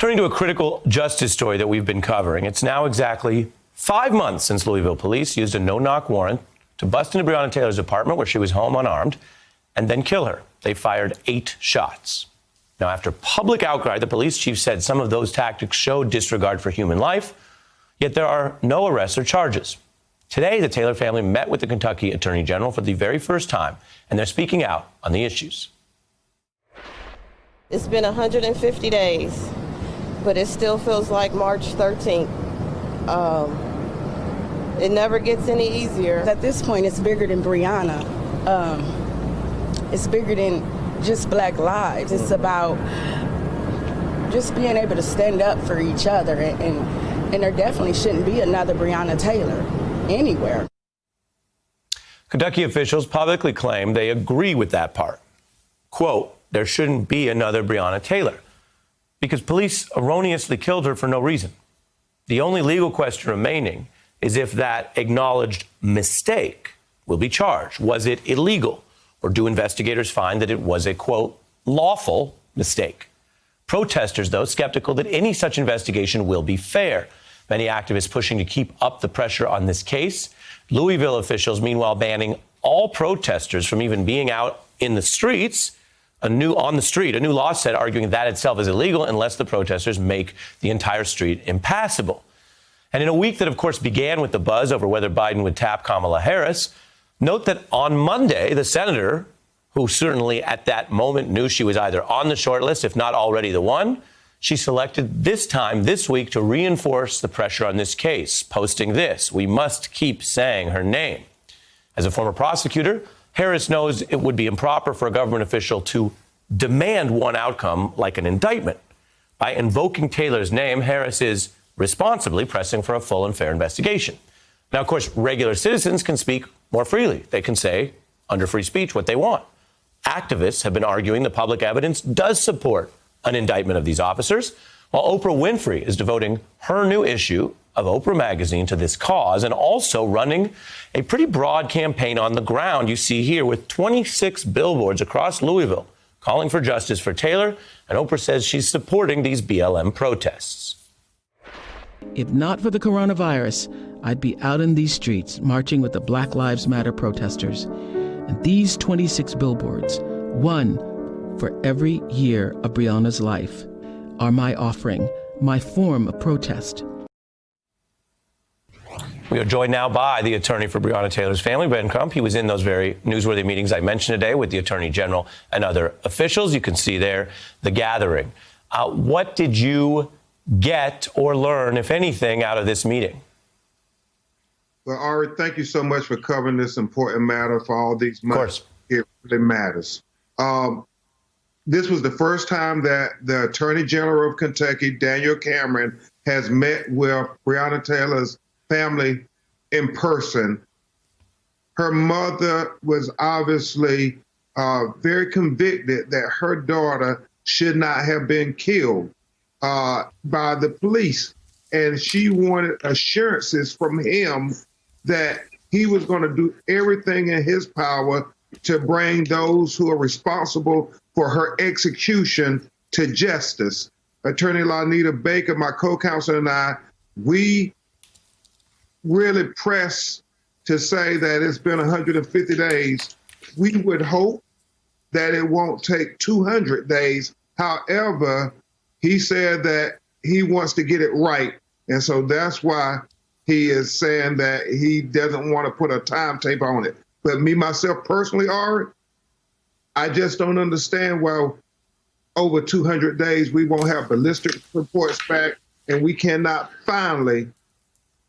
Turning to a critical justice story that we've been covering. It's now exactly 5 months since Louisville police used a no-knock warrant to bust into Breonna Taylor's apartment where she was home unarmed and then kill her. They fired 8 shots. Now, after public outcry, the police chief said some of those tactics showed disregard for human life, yet there are no arrests or charges. Today, the Taylor family met with the Kentucky Attorney General for the very first time, and they're speaking out on the issues. It's been 150 days, but it still feels like March 13th. It never gets any easier. At this point, it's bigger than Breonna. It's bigger than just Black lives. It's about just being able to stand up for each other, and there definitely shouldn't be another Breonna Taylor anywhere. Kentucky officials publicly claim they agree with that part. Quote, there shouldn't be another Breonna Taylor because police erroneously killed her for no reason. The only legal question remaining is if that acknowledged mistake will be charged. Was it illegal? Or do investigators find that it was a, quote, lawful mistake? Protesters, though, skeptical that any such investigation will be fair. Many activists pushing to keep up the pressure on this case. Louisville officials, meanwhile, banning all protesters from even being out in the streets. A new law set arguing that itself is illegal unless the protesters make the entire street impassable. And in a week that, of course, began with the buzz over whether Biden would tap Kamala Harris, note that on Monday, the senator, who certainly at that moment knew she was either on the short list, if not already the one, she selected this week to reinforce the pressure on this case, posting this: we must keep saying her name. As a former prosecutor, Harris knows it would be improper for a government official to demand one outcome like an indictment. By invoking Taylor's name, Harris is responsibly pressing for a full and fair investigation. Now, of course, regular citizens can speak more freely. They can say, under free speech, what they want. Activists have been arguing the public evidence does support an indictment of these officers, while Oprah Winfrey is devoting her new issue of Oprah Magazine to this cause and also running a pretty broad campaign on the ground, you see here, with 26 billboards across Louisville calling for justice for Taylor. And Oprah says she's supporting these BLM protests. If not for the coronavirus, I'd be out in these streets marching with the Black Lives Matter protesters. And these 26 billboards, one for every year of Breonna's life, are my offering, my form of protest. We are joined now by the attorney for Breonna Taylor's family, Ben Crump. He was in those very newsworthy meetings I mentioned today with the Attorney General and other officials. You can see there the gathering. What did you get or learn, if anything, out of this meeting? Well, Ari, thank you so much for covering this important matter for all these months. Of course. It really matters. This was the first time that the Attorney General of Kentucky, Daniel Cameron, has met with Breonna Taylor's family in person. Her mother was obviously very convicted that her daughter should not have been killed by the police. And she wanted assurances from him that he was going to do everything in his power to bring those who are responsible for her execution to justice. Attorney Lanita Baker, my co-counsel, and I, we really press to say that it's been 150 days. We would hope that it won't take 200 days. However, he said that he wants to get it right. And so that's why he is saying that he doesn't want to put a timetable on it. But me, myself, personally, Ari, I just don't understand why over 200 days we won't have ballistic reports back and we cannot finally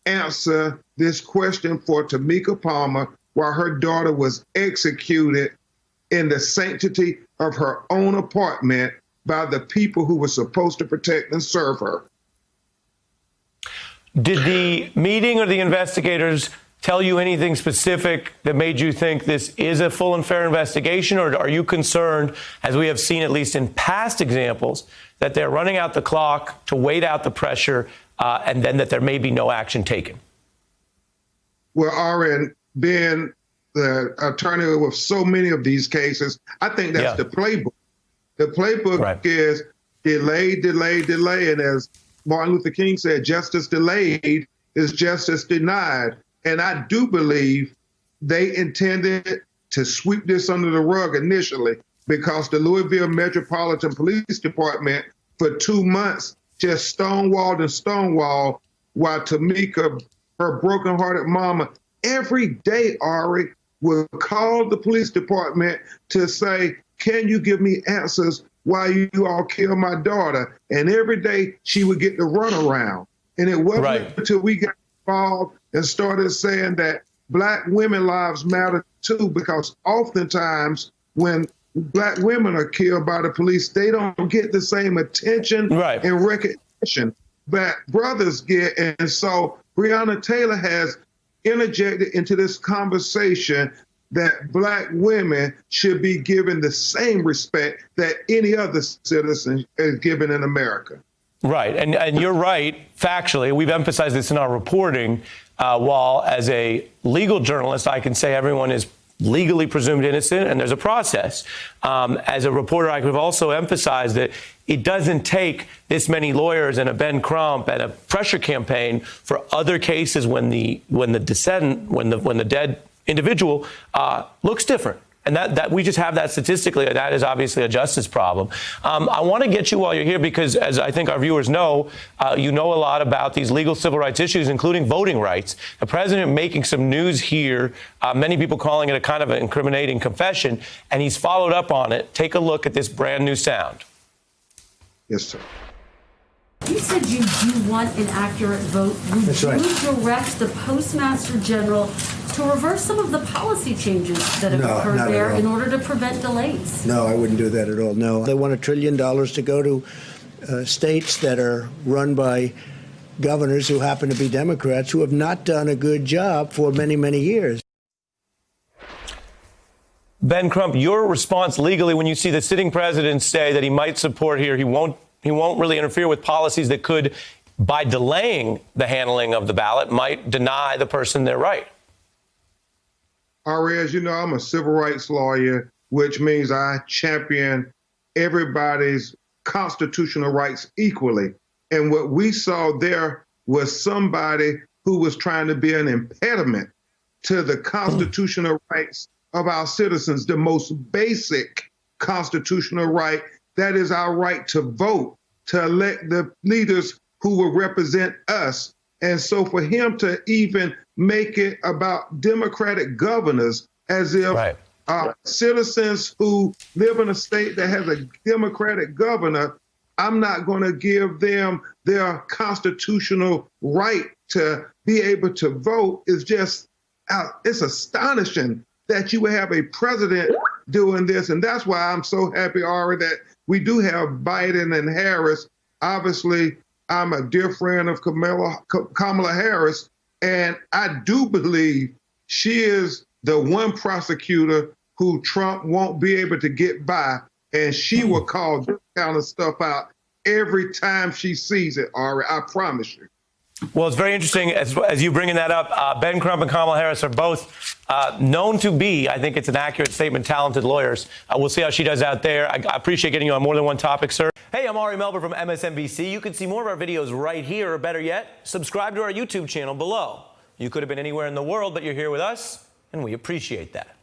answer this question for Tamika Palmer while her daughter was executed in the sanctity of her own apartment by the people who were supposed to protect and serve her. Did the meeting or the investigators tell you anything specific that made you think this is a full and fair investigation, or are you concerned, as we have seen at least in past examples, that they're running out the clock to wait out the pressure and then that there may be no action taken? Well, Ari, being the attorney with so many of these cases, I think that's the playbook. The playbook is delay, delay, delay. And as Martin Luther King said, justice delayed is justice denied. And I do believe they intended to sweep this under the rug initially because the Louisville Metropolitan Police Department for 2 months just stonewalled while Tamika, her brokenhearted mama, every day, Ari, would call the police department to say, can you give me answers why you all killed my daughter? And every day she would get the runaround. And it wasn't until we got involved and started saying that Black women lives matter too, because oftentimes when Black women are killed by the police, they don't get the same attention and recognition that brothers get. And so Breonna Taylor has interjected into this conversation that Black women should be given the same respect that any other citizen is given in America. Right. And you're right, factually. We've emphasized this in our reporting. While as a legal journalist, I can say everyone is legally presumed innocent and there's a process. As a reporter, I could also emphasize that it doesn't take this many lawyers and a Ben Crump and a pressure campaign for other cases when the dead individual looks different. And that we just have that statistically. That is obviously a justice problem. I want to get you while you're here because, as I think our viewers know, you know a lot about these legal civil rights issues, including voting rights. The president making some news here, many people calling it a kind of an incriminating confession, and he's followed up on it. Take a look at this brand new sound. Yes, sir. You said you do want an accurate vote. Would you direct the Postmaster General to reverse some of the policy changes that have occurred there in order to prevent delays? No, I wouldn't do that at all. No. They want $1 trillion to go to states that are run by governors who happen to be Democrats who have not done a good job for many, many years. Ben Crump, your response legally when you see the sitting president say that he might support here, he won't really interfere with policies that could, by delaying the handling of the ballot, might deny the person their right. Ari, as you know, I'm a civil rights lawyer, which means I champion everybody's constitutional rights equally. And what we saw there was somebody who was trying to be an impediment to the constitutional rights of our citizens, the most basic constitutional right. That is our right to vote, to elect the leaders who will represent us. And so for him to even make it about Democratic governors as if citizens who live in a state that has a Democratic governor, I'm not going to give them their constitutional right to be able to vote is just, it's astonishing that you would have a president doing this. And that's why I'm so happy, Ari, that we do have Biden and Harris. Obviously, I'm a dear friend of Kamala Harris, and I do believe she is the one prosecutor who Trump won't be able to get by, and she will call this kind of stuff out every time she sees it, Ari. I promise you. Well, it's very interesting as you bringing that up. Ben Crump and Kamala Harris are both known to be, I think it's an accurate statement, talented lawyers. We'll see how she does out there. I appreciate getting you on more than one topic, sir. Hey, I'm Ari Melber from MSNBC. You can see more of our videos right here, or better yet, subscribe to our YouTube channel below. You could have been anywhere in the world, but you're here with us, and we appreciate that.